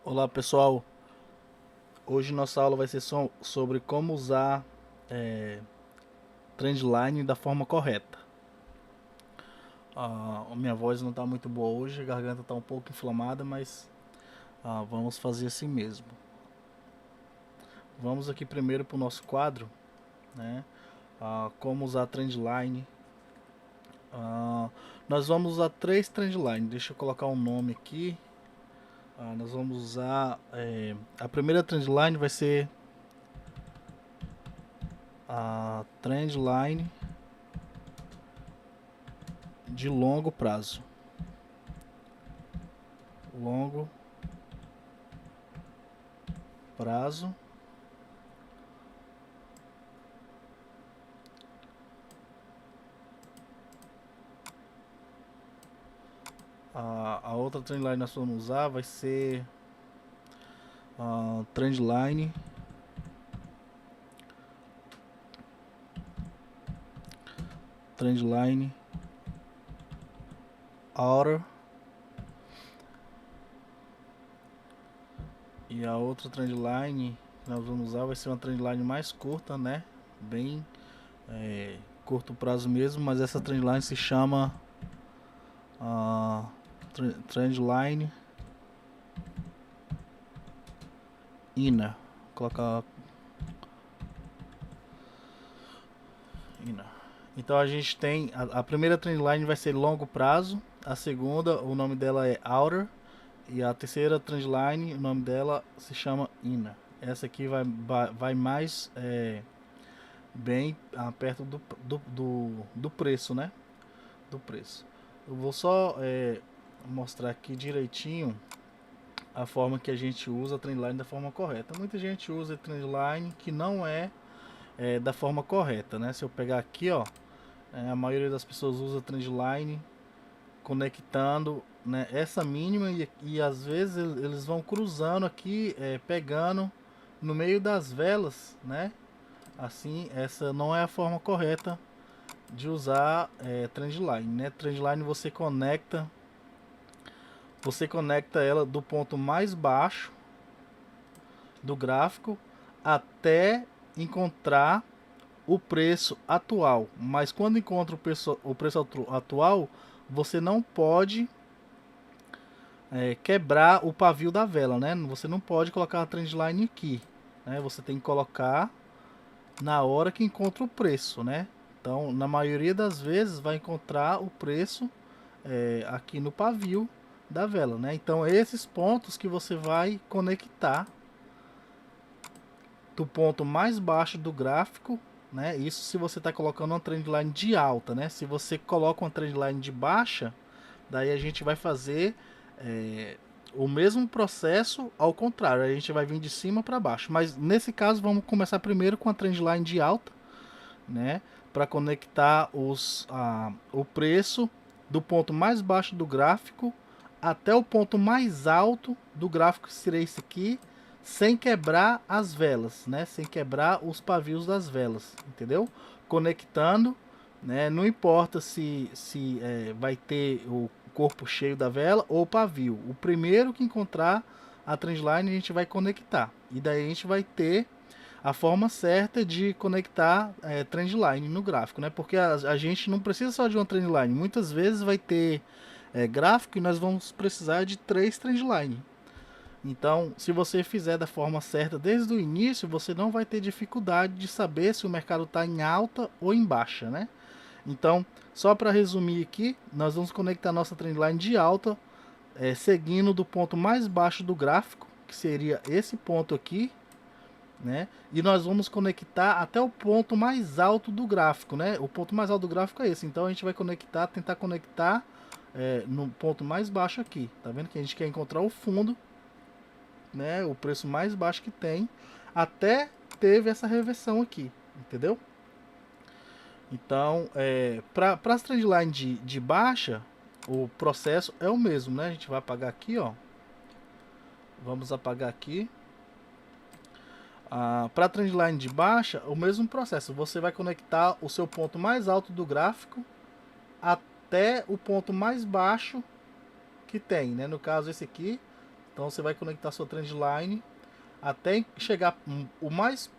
Olá pessoal, hoje nossa aula vai ser sobre como usar Trendline da forma correta. A minha voz não está muito boa hoje, a garganta está um pouco inflamada, mas vamos fazer assim mesmo. Vamos aqui primeiro para o nosso quadro, né? Como usar Trendline. Ah, Nós vamos usar três Trendline, deixa eu colocar um nome aqui. Nós vamos usar, a primeira Trendline vai ser a Trendline de longo prazo. Longo prazo. A outra trendline que nós vamos usar vai ser a trendline outer, e a outra trendline que nós vamos usar vai ser uma trendline mais curta, né? Bem curto prazo mesmo, mas essa trendline se chama uh, trendline inner. Vou colocar inner. Então a gente tem a primeira trendline vai ser longo prazo, a segunda o nome dela é outer, e a terceira trendline o nome dela se chama inner. Essa aqui vai mais bem perto do preço, né? Do preço. Eu vou só mostrar aqui direitinho a forma que a gente usa a trendline da forma correta. Muita gente usa a trendline que não é da forma correta, né? Se eu pegar aqui, ó, a maioria das pessoas usa a trendline conectando, né, essa mínima e às vezes eles vão cruzando aqui, pegando no meio das velas, né? Assim, essa não é a forma correta de usar trendline, né? Trendline você conecta ela do ponto mais baixo do gráfico até encontrar o preço atual. Mas quando encontra o preço atual, você não pode quebrar o pavio da vela, né? Você não pode colocar a trendline aqui, né? Você tem que colocar na hora que encontra o preço, né? Então, na maioria das vezes, vai encontrar o preço aqui no pavio da vela, né? Então, esses pontos que você vai conectar do ponto mais baixo do gráfico, né? Isso se você está colocando uma trendline de alta, né? Se você coloca uma trendline de baixa, daí a gente vai fazer o mesmo processo ao contrário, a gente vai vir de cima para baixo. Mas nesse caso vamos começar primeiro com a trendline de alta, né? Para conectar o preço do ponto mais baixo do gráfico até o ponto mais alto do gráfico, que seria esse aqui, sem quebrar as velas, né? Sem quebrar os pavios das velas, entendeu? Conectando, né? Não importa se vai ter o corpo cheio da vela ou o pavio. O primeiro que encontrar a trendline a gente vai conectar. E daí a gente vai ter a forma certa de conectar trendline no gráfico, né? Porque a gente não precisa só de uma trendline. Muitas vezes vai ter gráfico e nós vamos precisar de três trendline. Então, se você fizer da forma certa desde o início, você não vai ter dificuldade de saber se o mercado está em alta ou em baixa, né? Então, só para resumir aqui, nós vamos conectar nossa trendline de alta, seguindo do ponto mais baixo do gráfico, que seria esse ponto aqui, né? E nós vamos conectar até o ponto mais alto do gráfico, né? O ponto mais alto do gráfico é esse. Então a gente vai tentar conectar no ponto mais baixo aqui. Tá vendo que a gente quer encontrar o fundo, né? O preço mais baixo que tem, até teve essa reversão aqui, entendeu? Então, para as trendline de baixa, o processo é o mesmo, né? A gente vai apagar aqui, ó. Vamos apagar aqui. Para a trendline de baixa, o mesmo processo. Você vai conectar o seu ponto mais alto do gráfico até o ponto mais baixo que tem, né? No caso, esse aqui Então você vai conectar sua trendline até chegar o mais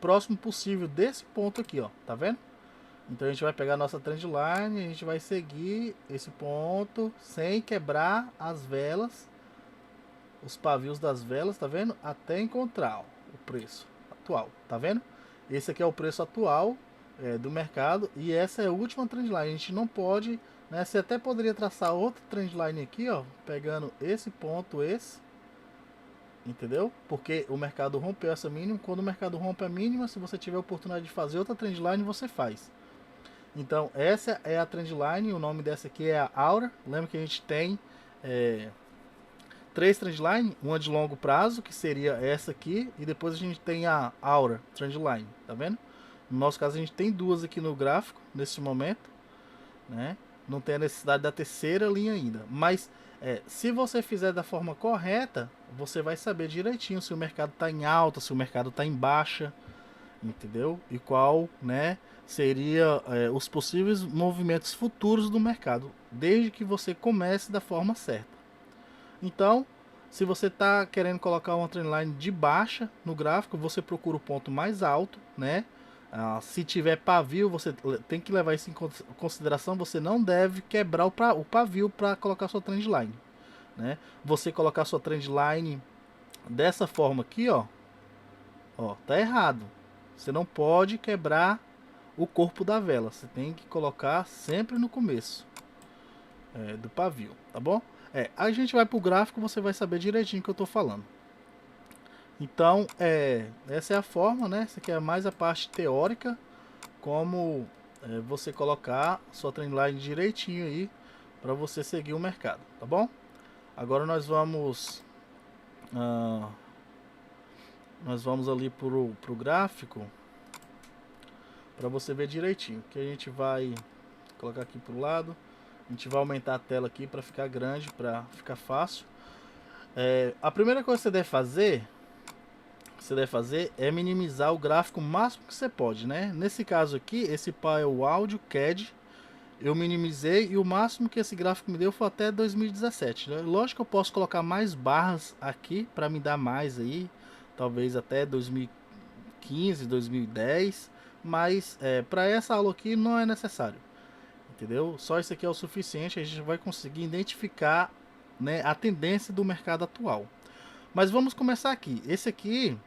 próximo possível desse ponto aqui, ó, tá vendo? Então a gente vai pegar a nossa trendline, a gente vai seguir esse ponto sem quebrar as velas, os pavios das velas, tá vendo? Até encontrar ó, o preço atual, tá vendo? Esse aqui é o preço atual do mercado e essa é a última trendline. A gente não pode, né? Você até poderia traçar outra trendline aqui, ó, pegando esse ponto, entendeu? Porque o mercado rompeu essa mínima. Quando o mercado rompe a mínima, se você tiver a oportunidade de fazer outra trendline, você faz. Então essa é a trendline, o nome dessa aqui é a Aura. Lembra que a gente tem três trendline, uma de longo prazo, que seria essa aqui, e depois a gente tem a Aura trendline, tá vendo? No nosso caso a gente tem duas aqui no gráfico, nesse momento, né? Não tem a necessidade da terceira linha ainda, mas se você fizer da forma correta, você vai saber direitinho se o mercado está em alta, se o mercado está em baixa, entendeu? E qual, né, seria os possíveis movimentos futuros do mercado, desde que você comece da forma certa. Então, se você está querendo colocar uma trendline de baixa no gráfico, você procura o ponto mais alto, né? Se tiver pavio, você tem que levar isso em consideração. Você não deve quebrar o pavio para colocar sua trendline, né? Você colocar sua trendline dessa forma aqui, ó, tá errado. Você não pode quebrar o corpo da vela. Você tem que colocar sempre no começo do pavio, tá bom? A gente vai pro gráfico, você vai saber direitinho o que eu tô falando. Então, essa é a forma, né? Essa aqui é mais a parte teórica, como você colocar sua trendline direitinho aí para você seguir o mercado, tá bom? Agora nós vamos ali pro gráfico para você ver direitinho, que a gente vai colocar aqui pro lado. A gente vai aumentar a tela aqui para ficar grande, para ficar fácil. A primeira coisa que você deve fazer é minimizar o gráfico o máximo que você pode, né? Nesse caso aqui, esse pá é o áudio CAD. Eu minimizei e o máximo que esse gráfico me deu foi até 2017. Né? Lógico que eu posso colocar mais barras aqui para me dar mais aí, talvez até 2015, 2010, mas para essa aula aqui não é necessário. Entendeu? Só isso aqui é o suficiente, a gente vai conseguir identificar, né, a tendência do mercado atual. Mas vamos começar aqui. Esse aqui,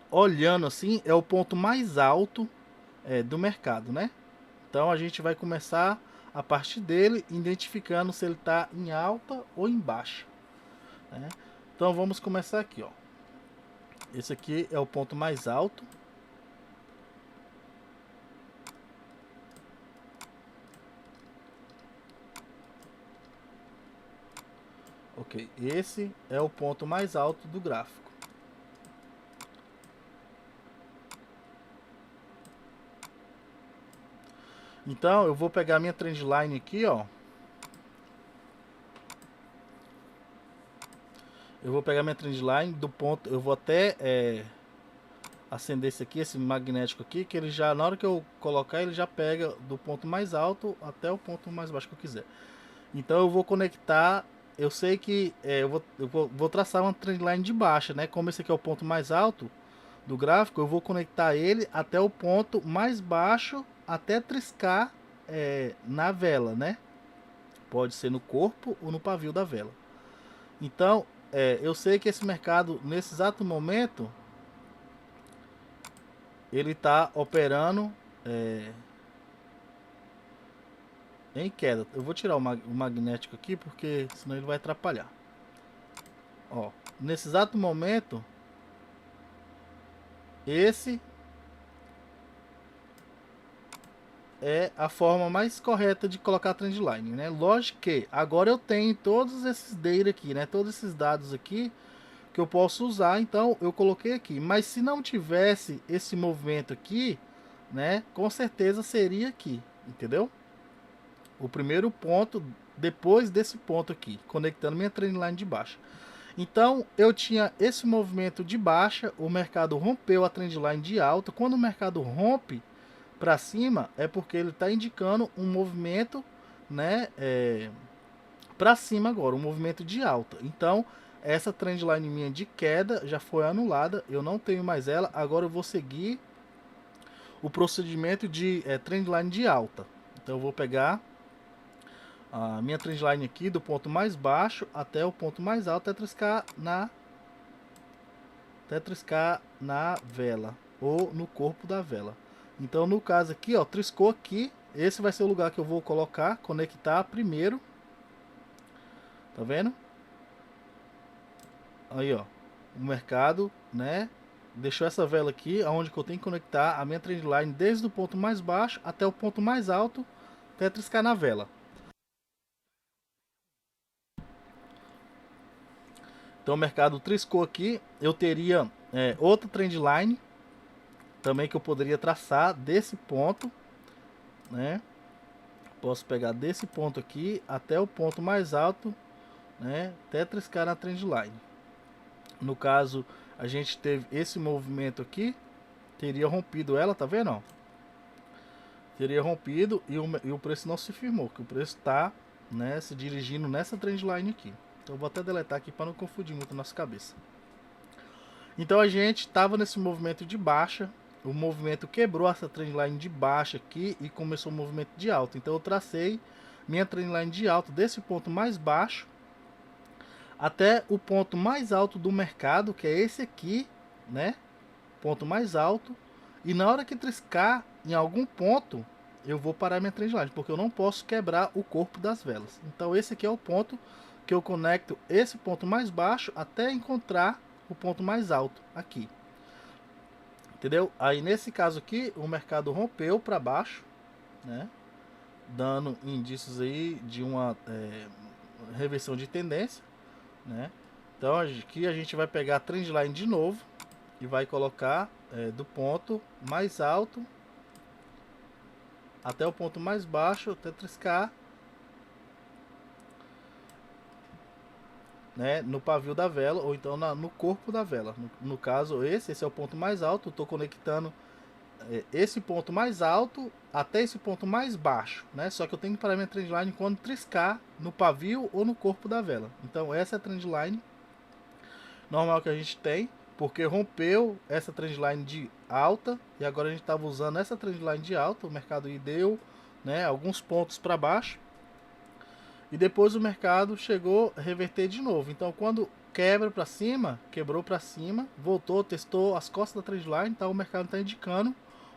olhando assim, é o ponto mais alto do mercado, né? Então a gente vai começar a partir dele, identificando se ele está em alta ou em baixa, né? Então vamos começar aqui, ó. Esse aqui é o ponto mais alto. Ok, esse é o ponto mais alto do gráfico. Então eu vou pegar minha trendline aqui, ó. Eu vou pegar minha trendline do ponto, eu vou até acender esse aqui, esse magnético aqui, que ele já, na hora que eu colocar, ele já pega do ponto mais alto até o ponto mais baixo que eu quiser. Então eu vou conectar, eu sei que eu vou traçar uma trendline de baixa, né? Como esse aqui é o ponto mais alto do gráfico, eu vou conectar ele até o ponto mais baixo, até triscar na vela, né? Pode ser no corpo ou no pavio da vela. Então, eu sei que esse mercado, nesse exato momento, ele está operando em queda. Eu vou tirar o magnético aqui, porque senão ele vai atrapalhar. Ó, nesse exato momento, esse é a forma mais correta de colocar a trendline, né? Lógico que agora eu tenho todos esses data aqui, né? Todos esses dados aqui que eu posso usar, então eu coloquei aqui. Mas se não tivesse esse movimento aqui, né? Com certeza seria aqui, entendeu? O primeiro ponto depois desse ponto aqui, conectando minha trendline de baixa. Então eu tinha esse movimento de baixa, o mercado rompeu a trendline de alta. Quando o mercado rompe para cima, é porque ele está indicando um movimento, né, para cima agora, um movimento de alta. Então essa trendline minha de queda já foi anulada, eu não tenho mais ela. Agora eu vou seguir o procedimento de trendline de alta. Então eu vou pegar a minha trendline aqui do ponto mais baixo até o ponto mais alto, até triscar na vela ou no corpo da vela. Então no caso aqui, ó, triscou aqui, esse vai ser o lugar que eu vou colocar, conectar primeiro. Tá vendo? Aí, ó, o mercado, né, deixou essa vela aqui, aonde que eu tenho que conectar a minha trendline desde o ponto mais baixo até o ponto mais alto, até triscar na vela. Então o mercado triscou aqui, eu teria outra trendline também que eu poderia traçar desse ponto, né? Posso pegar desse ponto aqui até o ponto mais alto, né? Até triscar na trendline. No caso, a gente teve esse movimento aqui, teria rompido ela, tá vendo? Ó? Teria rompido e o preço não se firmou, que o preço está, né, se dirigindo nessa trendline aqui. Então eu vou até deletar aqui para não confundir muito a nossa cabeça. Então a gente estava nesse movimento de baixa, o movimento quebrou essa trendline de baixa aqui e começou o movimento de alta. Então eu tracei minha trendline de alta desse ponto mais baixo até o ponto mais alto do mercado, que é esse aqui, né? Ponto mais alto. E na hora que triscar em algum ponto, eu vou parar minha trendline, porque eu não posso quebrar o corpo das velas. Então esse aqui é o ponto que eu conecto esse ponto mais baixo até encontrar o ponto mais alto aqui. Entendeu? Aí nesse caso aqui, o mercado rompeu para baixo, né? Dando indícios aí de uma reversão de tendência, né? Então aqui a gente vai pegar a trendline de novo e vai colocar do ponto mais alto até o ponto mais baixo, até triscar, né, no pavio da vela ou então no corpo da vela. No caso esse é o ponto mais alto, estou conectando esse ponto mais alto até esse ponto mais baixo, né? Só que eu tenho que parar minha trendline quando triscar no pavio ou no corpo da vela. Então essa é a trendline normal que a gente tem, porque rompeu essa trendline de alta e agora a gente estava usando essa trendline de alta, o mercado aí deu, né, alguns pontos para baixo e depois o mercado chegou a reverter de novo. Então quando quebra para cima, quebrou para cima, voltou, testou as costas da trendline, então o mercado está indicando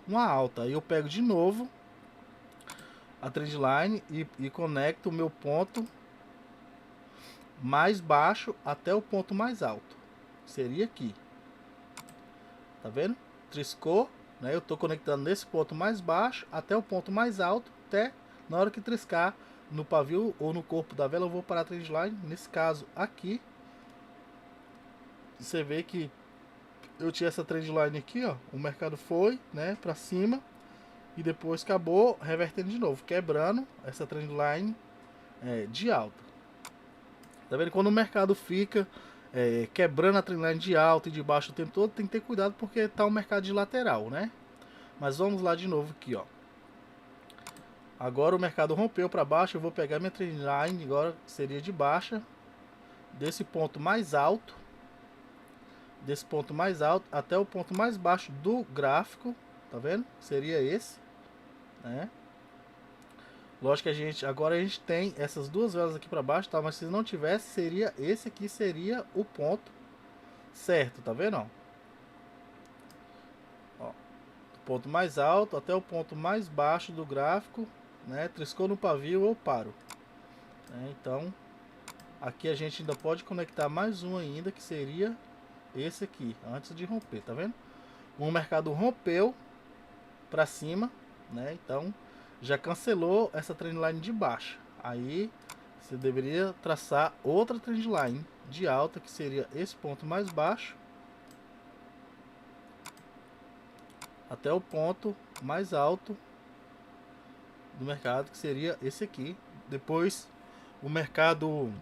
uma alta. Aí eu pego de novo a trendline e conecto o meu ponto mais baixo até o ponto mais alto. Seria aqui. Tá vendo? Triscou, né? Eu tô conectando nesse ponto mais baixo até o ponto mais alto, até na hora que triscar no pavio ou no corpo da vela, eu vou parar a trendline. Nesse caso aqui, você vê que eu tinha essa trendline aqui, ó. O mercado foi, né, para cima e depois acabou revertendo de novo, quebrando essa trendline de alta. Tá vendo? Quando o mercado fica quebrando a trendline de alta e de baixo o tempo todo, tem que ter cuidado porque tá um mercado de lateral, né? Mas vamos lá de novo aqui, ó. Agora o mercado rompeu para baixo, eu vou pegar minha trendline, agora seria de baixa, desse ponto mais alto, até o ponto mais baixo do gráfico, tá vendo? Seria esse, né? Lógico que agora a gente tem essas duas velas aqui para baixo, tá? Mas se não tivesse, seria esse aqui, seria o ponto certo, tá vendo? Ó, do ponto mais alto até o ponto mais baixo do gráfico, né? Triscou no pavio, eu paro. Então, aqui a gente ainda pode conectar mais um ainda, que seria esse aqui, antes de romper, tá vendo? O mercado rompeu para cima, né? Então, já cancelou essa trendline de baixa. Aí, você deveria traçar outra trendline de alta, que seria esse ponto mais baixo até o ponto mais alto do mercado, que seria esse aqui. Depois o mercado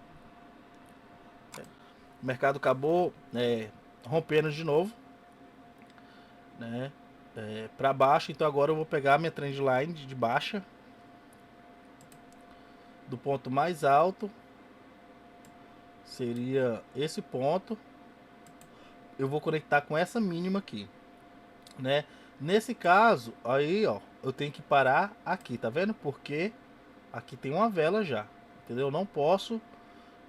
acabou rompendo de novo, né, para baixo. Então agora eu vou pegar minha trendline de baixa do ponto mais alto, seria esse ponto. Eu vou conectar com essa mínima aqui, né? Nesse caso, aí, ó, eu tenho que parar aqui, tá vendo? Porque aqui tem uma vela já, entendeu? Eu não posso,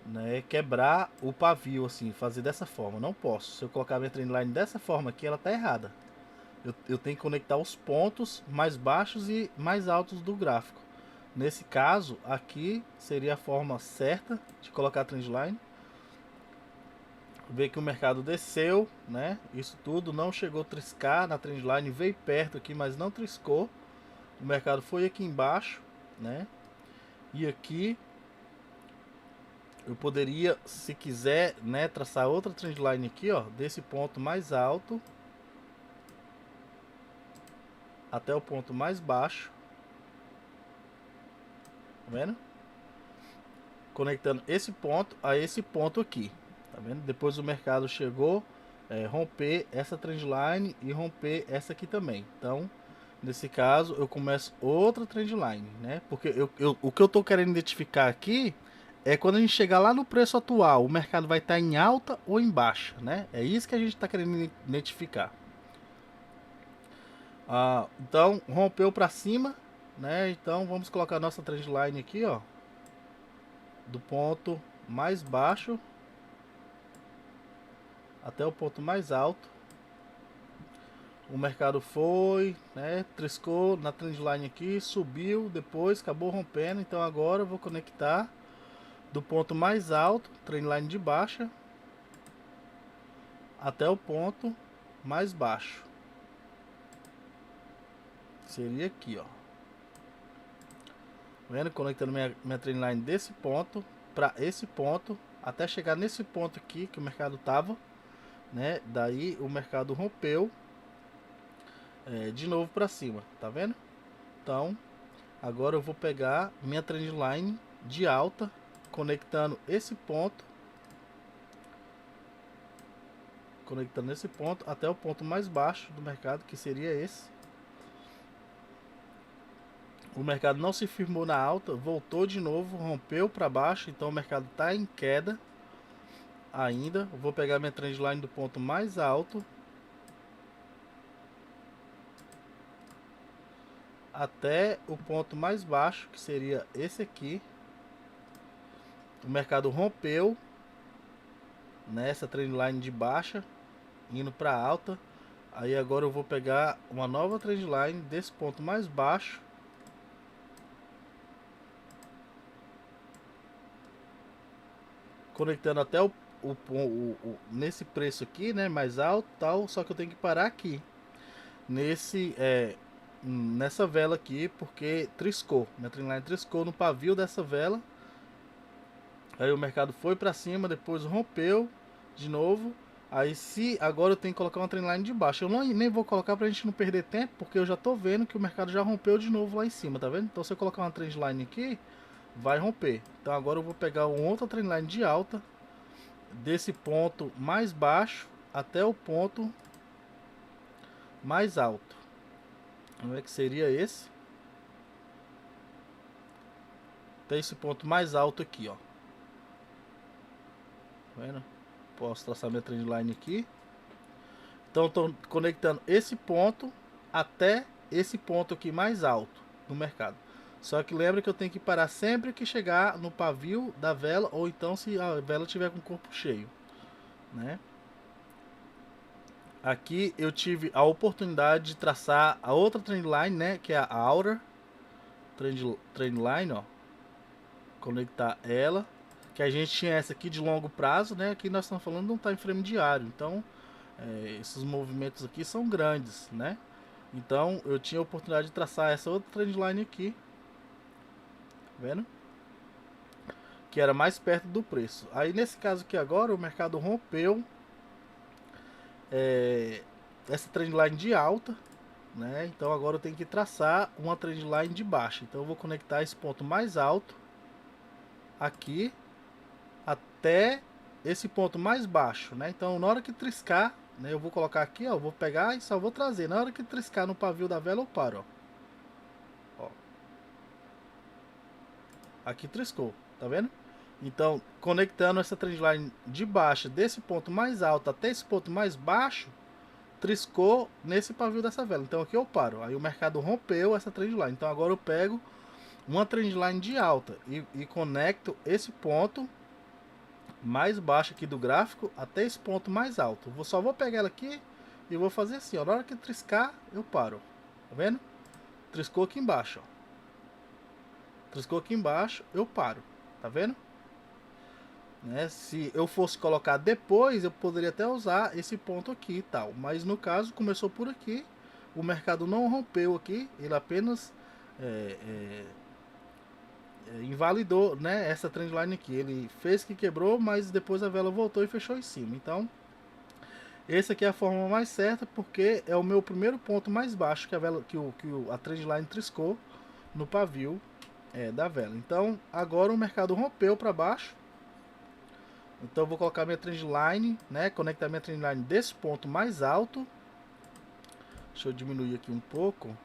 né, quebrar o pavio assim, fazer dessa forma, não posso. Se eu colocar a minha trendline dessa forma aqui, ela tá errada. Eu tenho que conectar os pontos mais baixos e mais altos do gráfico. Nesse caso, aqui seria a forma certa de colocar a trendline. Ver que o mercado desceu, né? Isso tudo não chegou a triscar na trendline, veio perto aqui, mas não triscou. O mercado foi aqui embaixo, né? E aqui eu poderia, se quiser, né, traçar outra trendline aqui, ó, desse ponto mais alto até o ponto mais baixo. Tá vendo? Conectando esse ponto a esse ponto aqui. Tá vendo? Depois o mercado chegou romper essa trendline e romper essa aqui também. Então, nesse caso, eu começo outra trendline, né? Porque o que eu tô querendo identificar aqui é quando a gente chegar lá no preço atual, o mercado vai estar em alta ou em baixa, né? É isso que a gente está querendo identificar. Então, rompeu para cima, né? Então, vamos colocar a nossa trendline aqui, ó, do ponto mais baixo até o ponto mais alto. O mercado foi, né, triscou na trendline aqui, subiu, depois acabou rompendo. Então agora eu vou conectar do ponto mais alto, trendline de baixa, até o ponto mais baixo. Seria aqui, ó. Vendo? Conectando minha trendline desse ponto para esse ponto, até chegar nesse ponto aqui que o mercado tava, né? Daí o mercado rompeu de novo para cima, tá vendo? Então agora eu vou pegar minha trendline de alta, conectando esse ponto até o ponto mais baixo do mercado, que seria esse. O mercado não se firmou na alta, voltou de novo, rompeu para baixo, então o mercado está em queda ainda. Eu vou pegar minha trendline do ponto mais alto até o ponto mais baixo, que seria esse aqui. O mercado rompeu nessa trendline de baixa, indo para alta. Aí agora eu vou pegar uma nova trendline desse ponto mais baixo, conectando até nesse preço aqui, né, mais alto, tal. Só que eu tenho que parar aqui nessa vela aqui, porque triscou, minha trendline triscou no pavio dessa vela. Aí o mercado foi para cima, depois rompeu de novo. Aí se agora eu tenho que colocar uma trendline de baixo, eu nem vou colocar pra gente não perder tempo, porque eu já tô vendo que o mercado já rompeu de novo lá em cima, tá vendo? Então se eu colocar uma trendline aqui, vai romper. Então agora eu vou pegar uma outra trendline de alta, desse ponto mais baixo até o ponto mais alto. Como é que seria esse? Até esse ponto mais alto aqui, ó. Tá vendo? Posso traçar minha trendline aqui. Então estou conectando esse ponto até esse ponto aqui mais alto do mercado. Só que lembra que eu tenho que parar sempre que chegar no pavio da vela, ou então se a vela tiver com o corpo cheio, né? Aqui eu tive a oportunidade de traçar a outra trendline, né, que é a Outer Trendline, ó. Conectar ela, que a gente tinha essa aqui de longo prazo, né? Aqui nós estamos falando de um time frame diário, então esses movimentos aqui são grandes, né? Então eu tinha a oportunidade de traçar essa outra trendline aqui, vendo? Que era mais perto do preço. Aí nesse caso aqui agora o mercado rompeu essa trendline de alta, né? Então agora eu tenho que traçar uma trendline de baixa. Então eu vou conectar esse ponto mais alto aqui até esse ponto mais baixo, né? Então na hora que triscar, né, eu vou colocar aqui, ó, vou pegar e só vou trazer. Na hora que triscar no pavio da vela eu paro, ó. Aqui triscou, tá vendo? Então, conectando essa trendline de baixa desse ponto mais alto até esse ponto mais baixo, triscou nesse pavio dessa vela. Então aqui eu paro. Aí o mercado rompeu essa trendline. Então agora eu pego uma trendline de alta e conecto esse ponto mais baixo aqui do gráfico até esse ponto mais alto. Só vou pegar ela aqui e vou fazer assim, ó. Na hora que triscar, eu paro. Tá vendo? Triscou aqui embaixo, ó. Triscou aqui embaixo, eu paro. Tá vendo? Né? Se eu fosse colocar depois, eu poderia até usar esse ponto aqui e tal. Mas no caso, começou por aqui. O mercado não rompeu aqui. Ele apenas invalidou, né, essa trendline aqui. Ele fez que quebrou, mas depois a vela voltou e fechou em cima. Então, essa aqui é a forma mais certa, porque é o meu primeiro ponto mais baixo que a trendline triscou no pavio da vela. Então, agora o mercado rompeu para baixo. Então, eu vou colocar minha trendline, né, conectar minha trendline desse ponto mais alto. Deixa eu diminuir aqui um pouco.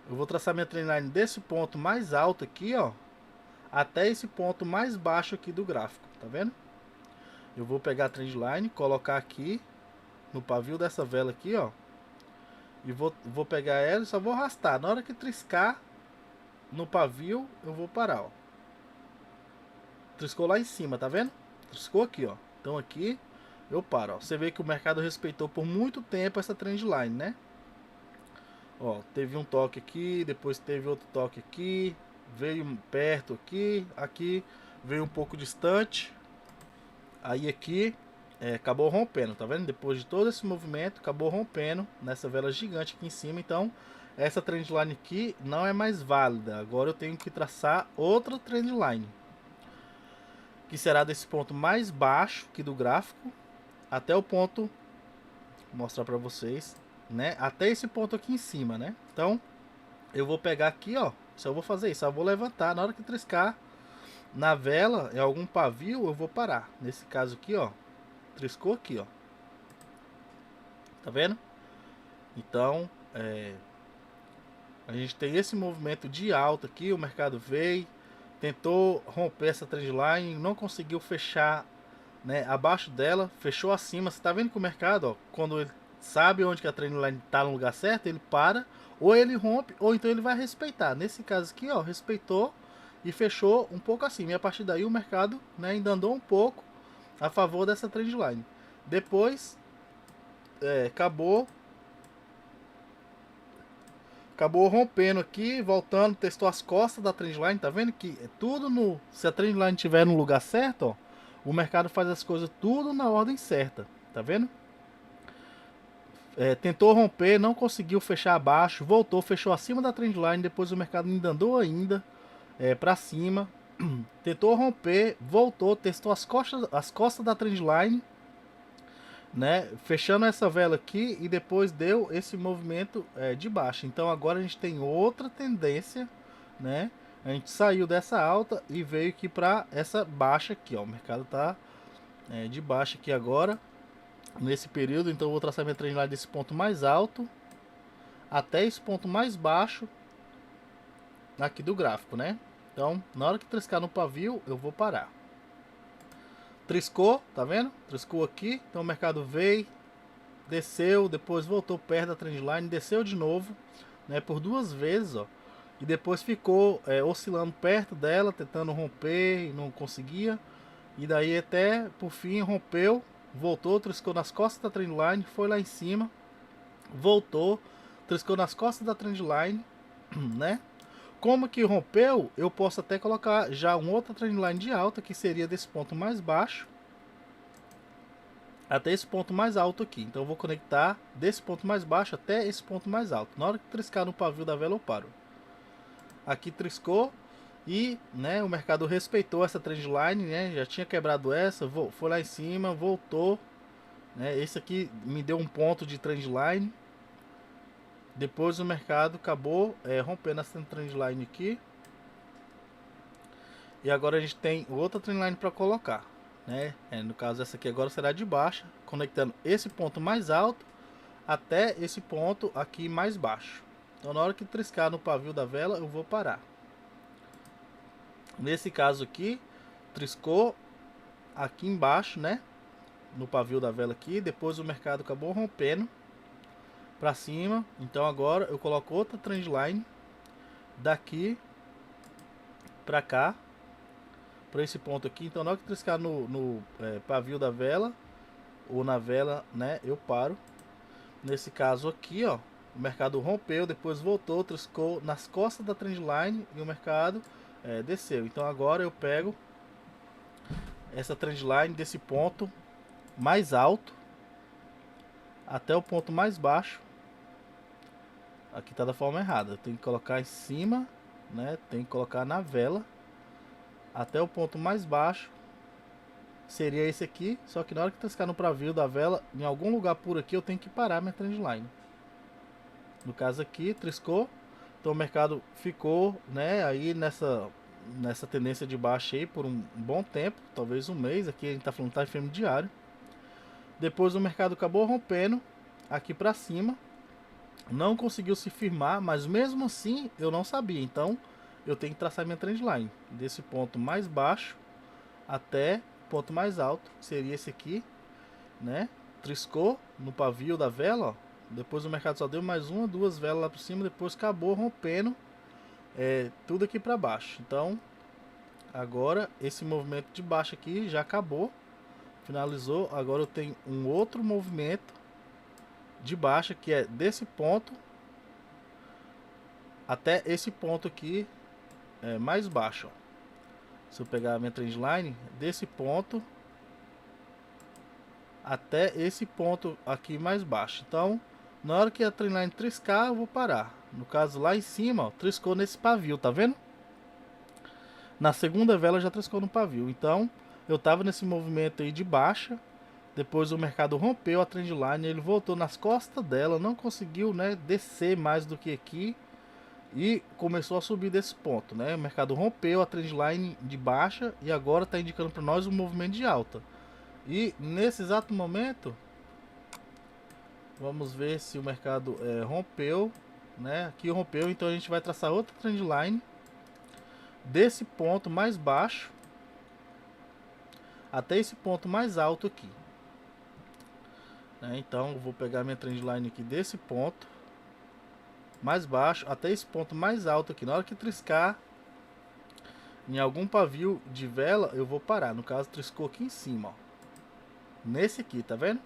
Eu vou traçar minha trendline desse ponto mais alto aqui, ó, até esse ponto mais baixo aqui do gráfico, tá vendo? Eu vou pegar a trendline, colocar aqui no pavio dessa vela aqui, ó, e vou pegar ela e só vou arrastar. Na hora que triscar no pavio, eu vou parar, ó. Triscou lá em cima, tá vendo? Triscou aqui, ó. Então aqui eu paro, ó. Você vê que o mercado respeitou por muito tempo essa trendline, né? Ó, teve um toque aqui, depois teve outro toque aqui, veio perto aqui, aqui veio um pouco distante, aí aqui acabou rompendo, tá vendo? Depois de todo esse movimento, acabou rompendo nessa vela gigante aqui em cima. Então essa trendline aqui não é mais válida. Agora eu tenho que traçar outra trendline, que será desse ponto mais baixo aqui do gráfico até o ponto, vou mostrar para vocês, né? Até esse ponto aqui em cima, né? Então eu vou pegar aqui, ó. Só vou fazer isso, só vou levantar. Na hora que triscar na vela, em algum pavio, eu vou parar. Nesse caso aqui, ó, triscou aqui, ó. Tá vendo? Então, a gente tem esse movimento de alta aqui. O mercado veio, tentou romper essa trendline, não conseguiu fechar, né, abaixo dela, fechou acima. Você tá vendo que o mercado, ó, quando ele sabe onde que a trendline tá no lugar certo, ele para, ou ele rompe, ou então ele vai respeitar. Nesse caso aqui, ó, respeitou e fechou um pouco acima. E a partir daí o mercado, né, ainda andou um pouco a favor dessa trendline. Depois acabou rompendo aqui, voltando, testou as costas da trendline. Tá vendo que é tudo no, se a trendline estiver no lugar certo, ó, o mercado faz as coisas tudo na ordem certa. Tá vendo? Tentou romper, não conseguiu fechar abaixo, voltou, fechou acima da trendline. Depois o mercado ainda andou ainda para cima, tentou romper, voltou, testou as costas da trendline, né, fechando essa vela aqui, e depois deu esse movimento de baixa. Então agora a gente tem outra tendência, né? A gente saiu dessa alta e veio aqui para essa baixa aqui, ó. O mercado tá de baixa aqui agora nesse período. Então eu vou traçar minha trendline desse ponto mais alto até esse ponto mais baixo aqui do gráfico, né? Então na hora que triscar no pavio, eu vou parar. Triscou, tá vendo? Triscou aqui, então o mercado veio, desceu, depois voltou perto da trendline, desceu de novo, né, por duas vezes, ó, e depois ficou oscilando perto dela, tentando romper e não conseguia, e daí até por fim rompeu, voltou, triscou nas costas da trendline, foi lá em cima, voltou, triscou nas costas da trendline, né? Como que rompeu, eu posso até colocar já uma outra trendline de alta, que seria desse ponto mais baixo até esse ponto mais alto aqui. Então eu vou conectar desse ponto mais baixo até esse ponto mais alto. Na hora que triscar no pavio da vela, eu paro. Aqui triscou e, né, o mercado respeitou essa trendline, né? Já tinha quebrado essa, foi lá em cima, voltou, né? Esse aqui me deu um ponto de trendline. Depois o mercado acabou rompendo essa trendline aqui. E agora a gente tem outra trendline para colocar, né? No caso essa aqui agora será de baixa, conectando esse ponto mais alto até esse ponto aqui mais baixo, Então na hora que triscar no pavio da vela, eu vou parar. Nesse caso aqui, triscou aqui embaixo, né? No pavio da vela aqui, depois o mercado acabou rompendo para cima. Então agora eu coloco outra trendline daqui para cá, para esse ponto aqui. Então na hora que triscar no pavio da vela ou na vela, né, eu paro. Nesse caso aqui, ó, o mercado rompeu, depois voltou, triscou nas costas da trendline e o mercado desceu. Então agora eu pego essa trendline desse ponto mais alto até o ponto mais baixo. Aqui tá da forma errada, tem que colocar em cima, né? Tem que colocar na vela até o ponto mais baixo. Seria esse aqui, só que na hora que triscar no pavio da vela, em algum lugar por aqui eu tenho que parar minha trendline. No caso aqui, triscou, então o mercado ficou, né, aí nessa tendência de baixa aí por um bom tempo, talvez um mês. Aqui a gente tá falando time frame diário. Depois o mercado acabou rompendo aqui para cima, não conseguiu se firmar, mas mesmo assim eu não sabia. Então eu tenho que traçar minha trendline desse ponto mais baixo até o ponto mais alto, que seria esse aqui, né? Triscou no pavio da vela, ó. Depois o mercado só deu mais uma, duas velas lá por cima, depois acabou rompendo tudo aqui para baixo. Então agora esse movimento de baixo aqui já acabou, finalizou. Agora eu tenho um outro movimento de baixa que é desse ponto até esse ponto aqui mais baixo, ó. Se eu pegar a minha trendline desse ponto até esse ponto aqui mais baixo, então na hora que a trendline triscar eu vou parar. No caso lá em cima, ó, triscou nesse pavio, tá vendo? Na segunda vela já triscou no pavio. Então eu tava nesse movimento aí de baixa, depois o mercado rompeu a trendline, ele voltou nas costas dela, não conseguiu, né, descer mais do que aqui e começou a subir desse ponto, né? O mercado rompeu a trendline de baixa e agora está indicando para nós um movimento de alta. E nesse exato momento, vamos ver se o mercado rompeu, né? Aqui rompeu, então a gente vai traçar outra trendline desse ponto mais baixo até esse ponto mais alto aqui, né? Então eu vou pegar minha trendline aqui desse ponto mais baixo até esse ponto mais alto aqui. Na hora que triscar em algum pavio de vela, eu vou parar. No caso, triscou aqui em cima, ó, nesse aqui, tá vendo?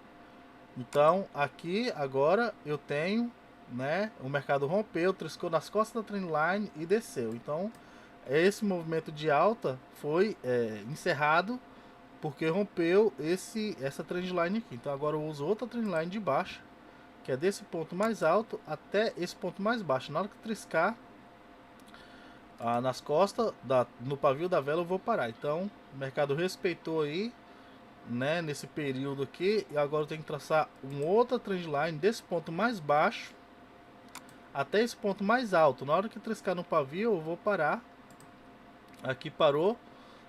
Então aqui agora eu tenho, né, o mercado rompeu, triscou nas costas da trendline e desceu. Então esse movimento de alta foi encerrado porque rompeu essa trendline aqui. Então agora eu uso outra trendline de baixo, que é desse ponto mais alto até esse ponto mais baixo. Na hora que triscar nas costas no pavio da vela, eu vou parar. Então o mercado respeitou aí, né, nesse período aqui, e agora eu tenho que traçar uma outra trendline desse ponto mais baixo até esse ponto mais alto. Na hora que triscar no pavio, eu vou parar. Aqui parou.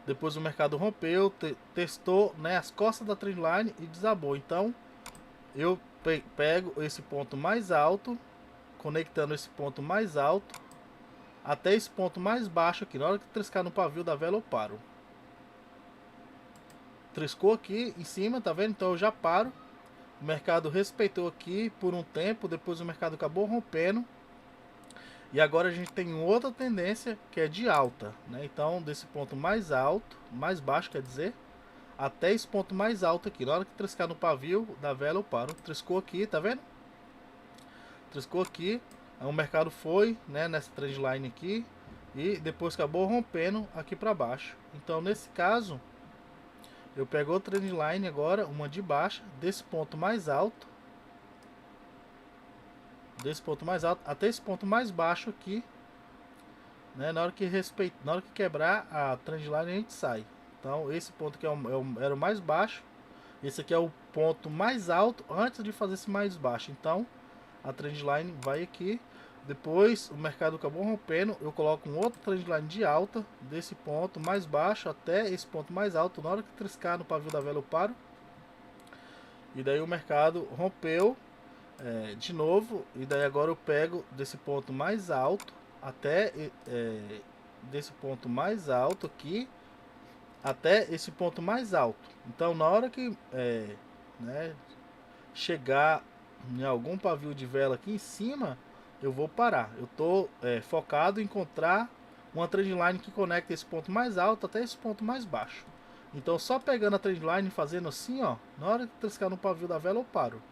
Depois o mercado rompeu, testou, né, as costas da trendline e desabou. Então eu pego esse ponto mais alto, conectando esse ponto mais alto até esse ponto mais baixo aqui. Na hora que triscar no pavio da vela, eu paro. Triscou aqui em cima, tá vendo? Então eu já paro. O mercado respeitou aqui por um tempo, depois o mercado acabou rompendo. E agora a gente tem outra tendência que é de alta, né? Então desse ponto mais alto, mais baixo quer dizer, até esse ponto mais alto aqui. Na hora que triscar no pavio da vela, eu paro. Triscou aqui, tá vendo? Triscou aqui, o mercado foi, né, nessa trendline aqui e depois acabou rompendo aqui para baixo. Então nesse caso eu pego outra trendline agora, uma de baixa, desse ponto mais alto, até esse ponto mais baixo aqui, né? Na hora que quebrar a trendline, a gente sai. Então esse ponto aqui era o mais baixo, esse aqui é o ponto mais alto antes de fazer esse mais baixo. Então a trendline vai aqui, depois o mercado acabou rompendo, eu coloco um outro trendline de alta desse ponto mais baixo até esse ponto mais alto. Na hora que triscar no pavio da vela, eu paro. E daí o mercado rompeu, de novo, e daí agora eu pego desse ponto mais alto até desse ponto mais alto aqui até esse ponto mais alto. Então na hora que né, chegar em algum pavio de vela aqui em cima, eu vou parar. Eu estou focado em encontrar uma trendline que conecta esse ponto mais alto até esse ponto mais baixo. Então só pegando a trendline e fazendo assim, ó, na hora que triscar no pavio da vela eu paro.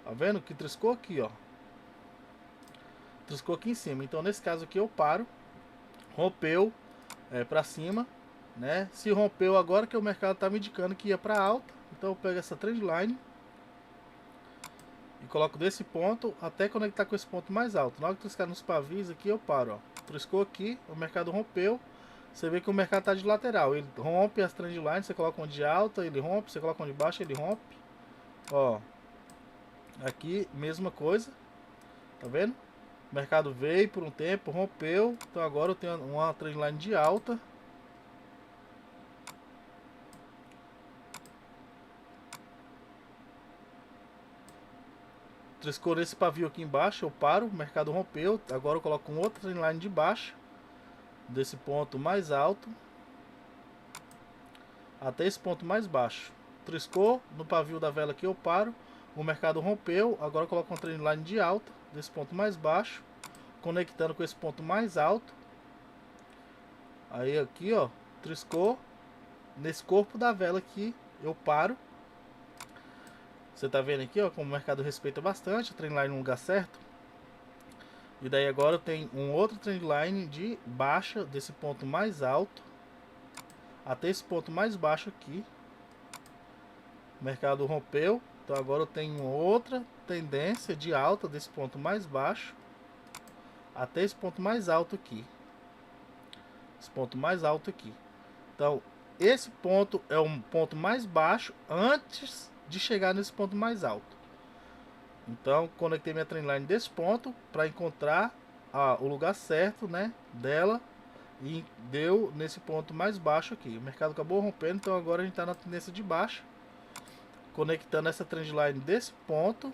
Tá vendo que triscou aqui, ó. Triscou aqui em cima. Então nesse caso aqui eu paro. Rompeu para cima, né? Se rompeu agora que o mercado tá me indicando que ia para alta, então eu pego essa trendline e coloco desse ponto até conectar com esse ponto mais alto. Na hora que triscar nos pavis aqui eu paro, ó. Triscou aqui, o mercado rompeu. Você vê que o mercado tá de lateral. Ele rompe as trendlines, você coloca uma de alta, ele rompe, você coloca uma de baixa, ele rompe. Ó, aqui mesma coisa, tá vendo? O mercado veio por um tempo, rompeu. Então agora eu tenho uma trendline de alta. Triscou nesse pavio aqui embaixo, eu paro, o mercado rompeu. Agora eu coloco um outro trendline de baixo, desse ponto mais alto até esse ponto mais baixo. Triscou no pavio da vela aqui, eu paro. O mercado rompeu, agora eu coloco um trendline de alta, desse ponto mais baixo, conectando com esse ponto mais alto. Aí aqui, ó, triscou. Nesse corpo da vela aqui, eu paro. Você tá vendo aqui, ó, como o mercado respeita bastante, a trendline no lugar certo. E daí agora eu tenho um outro trendline de baixa desse ponto mais alto até esse ponto mais baixo aqui. O mercado rompeu, então agora eu tenho outra tendência de alta desse ponto mais baixo até esse ponto mais alto aqui. Esse ponto mais alto aqui. Então, esse ponto é um ponto mais baixo antes de chegar nesse ponto mais alto. Então, conectei minha trendline desse ponto para encontrar o lugar certo, né, dela, e deu nesse ponto mais baixo aqui. O mercado acabou rompendo, então agora a gente está na tendência de baixa, conectando essa trendline desse ponto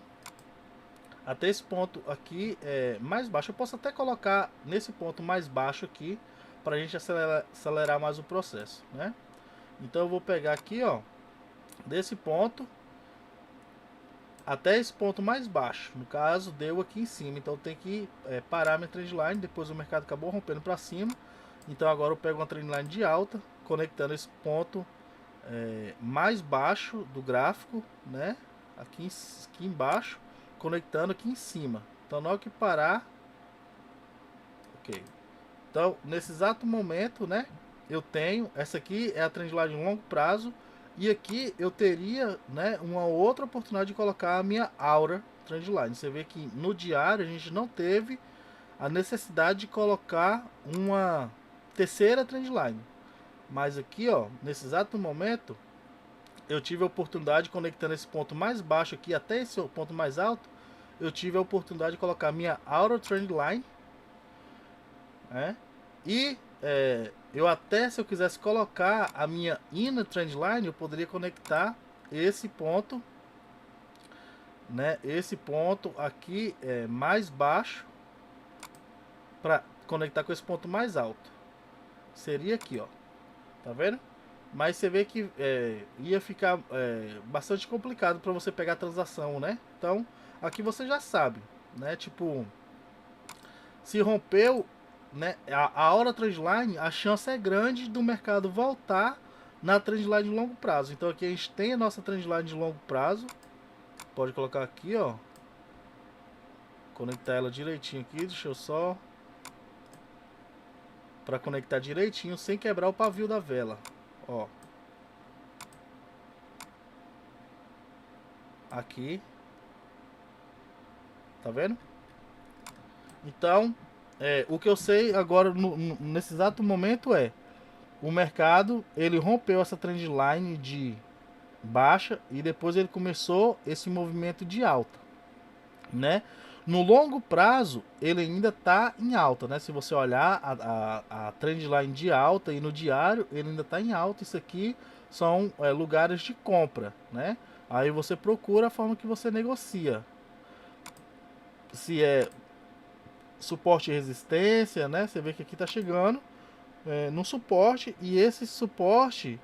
até esse ponto aqui mais baixo. Eu posso até colocar nesse ponto mais baixo aqui para a gente acelerar mais o processo, né? Então eu vou pegar aqui, ó, desse ponto até esse ponto mais baixo. No caso, deu aqui em cima. Então tem que parar minha trendline. Depois o mercado acabou rompendo para cima. Então agora eu pego uma trendline de alta, conectando esse ponto mais baixo do gráfico, né? Aqui embaixo, conectando aqui em cima. Então na hora que parar, ok. Então nesse exato momento, né? Eu tenho, essa aqui é a trendline de longo prazo. E aqui eu teria, né, uma outra oportunidade de colocar a minha Aura Trendline. Você vê que no diário a gente não teve a necessidade de colocar uma terceira Trendline. Mas aqui, ó, nesse exato momento, eu tive a oportunidade, conectando esse ponto mais baixo aqui até esse ponto mais alto, eu tive a oportunidade de colocar a minha Aura Trendline, né? E eu até, se eu quisesse colocar a minha Inner Trendline, eu poderia conectar esse ponto, né? Esse ponto aqui mais baixo para conectar com esse ponto mais alto. Seria aqui, ó. Tá vendo? Mas você vê que ia ficar bastante complicado para você pegar a transação, né? Então, aqui você já sabe, né? Tipo, se rompeu, né, a hora trendline, a chance é grande do mercado voltar na trendline de longo prazo. Então aqui a gente tem a nossa trendline de longo prazo. Pode colocar aqui, ó. Conectar ela direitinho aqui. Deixa eu só... para conectar direitinho, sem quebrar o pavio da vela. Ó. Aqui. Tá vendo? Então, o que eu sei agora, nesse exato momento, o mercado, ele rompeu essa trendline de baixa e depois ele começou esse movimento de alta, né? No longo prazo, ele ainda está em alta, né? Se você olhar a trendline de alta e no diário, ele ainda está em alta. Isso aqui são lugares de compra, né? Aí você procura a forma que você negocia, se é suporte e resistência, né? Você vê que aqui está chegando no suporte, e esse suporte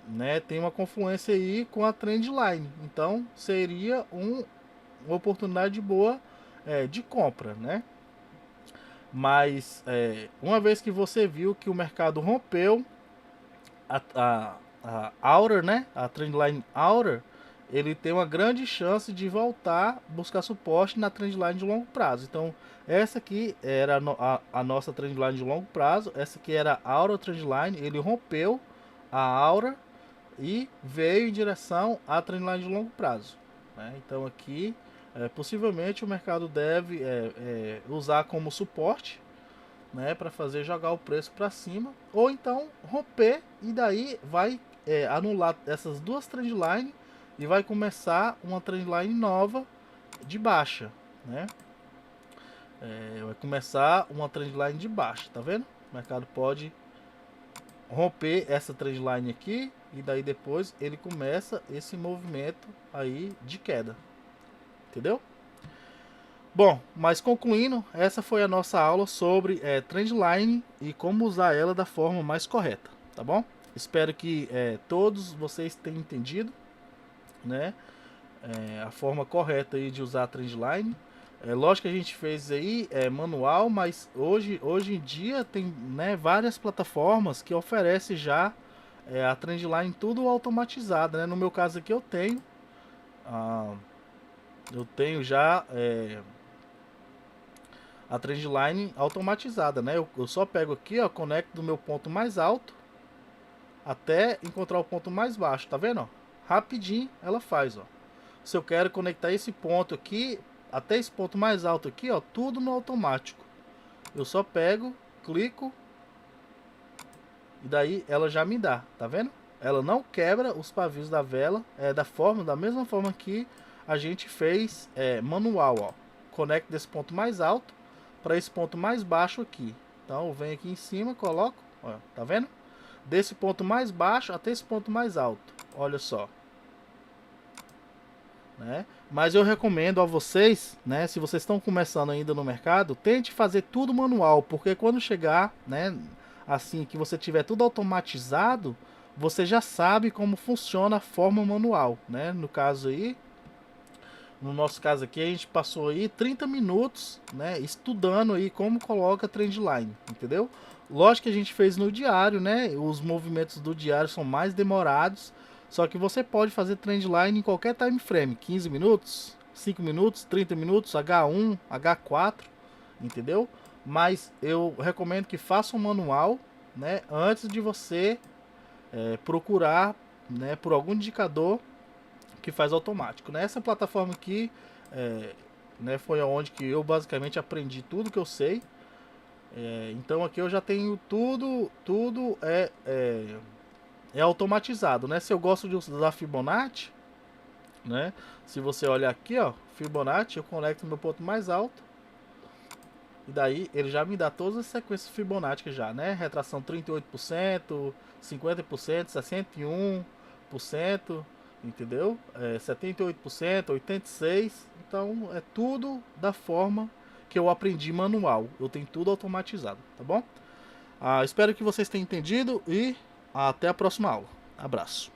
né, tem uma confluência aí com a trendline. Então seria uma oportunidade boa de compra, né? Mas uma vez que você viu que o mercado rompeu a Outer, né, a trendline Outer, ele tem uma grande chance de voltar buscar suporte na trendline de longo prazo. Então essa aqui era a nossa trendline de longo prazo, essa aqui era a Outer trendline, ele rompeu a Outer e veio em direção à trendline de longo prazo, né? Então aqui possivelmente o mercado deve usar como suporte, né, para fazer jogar o preço para cima, ou então romper e daí vai anular essas duas trendlines e vai começar uma trendline nova de baixa, né? Vai começar uma trendline de baixa, tá vendo? O mercado pode romper essa trendline aqui e daí depois ele começa esse movimento aí de queda, entendeu? Bom, mas concluindo, essa foi a nossa aula sobre trendline e como usar ela da forma mais correta, tá bom? Espero que todos vocês tenham entendido, né, a forma correta aí de usar a trendline. Lógico que a gente fez aí manual, mas hoje em dia tem, né, várias plataformas que oferecem já a trendline tudo automatizada, né? No meu caso aqui eu tenho já a trendline automatizada, né? Eu só pego aqui, ó, conecto do meu ponto mais alto até encontrar o ponto mais baixo, tá vendo? Ó? Rapidinho ela faz, ó. Se eu quero conectar esse ponto aqui até esse ponto mais alto aqui, ó, tudo no automático. Eu só pego, clico e daí ela já me dá, tá vendo? Ela não quebra os pavios da vela, da mesma forma que a gente fez manual, ó. Conecto desse ponto mais alto para esse ponto mais baixo aqui. Então eu venho aqui em cima, coloco, ó, tá vendo? Desse ponto mais baixo até esse ponto mais alto. Olha só. Né? Mas eu recomendo a vocês, né, se vocês estão começando ainda no mercado, tente fazer tudo manual, porque quando chegar, né, assim que você tiver tudo automatizado, você já sabe como funciona a forma manual, né? No nosso caso aqui, a gente passou aí 30 minutos, né, estudando aí como coloca a trendline, entendeu? Lógico que a gente fez no diário, né? Os movimentos do diário são mais demorados, só que você pode fazer trendline em qualquer time frame, 15 minutos, 5 minutos, 30 minutos, H1, H4, entendeu? Mas eu recomendo que faça um manual, né, antes de você procurar, né, por algum indicador que faz automático. Nessa plataforma aqui, né, foi onde que eu basicamente aprendi tudo que eu sei. Então aqui eu já tenho tudo é automatizado, né? Se eu gosto de usar Fibonacci, né? Se você olhar aqui, ó, Fibonacci, eu conecto no meu ponto mais alto. E daí ele já me dá todas as sequências Fibonacci já, né? Retração 38%, 50%, 61%, entendeu? 78%, 86%. Então é tudo da forma que eu aprendi manual. Eu tenho tudo automatizado, tá bom? Espero que vocês tenham entendido e até a próxima aula. Abraço.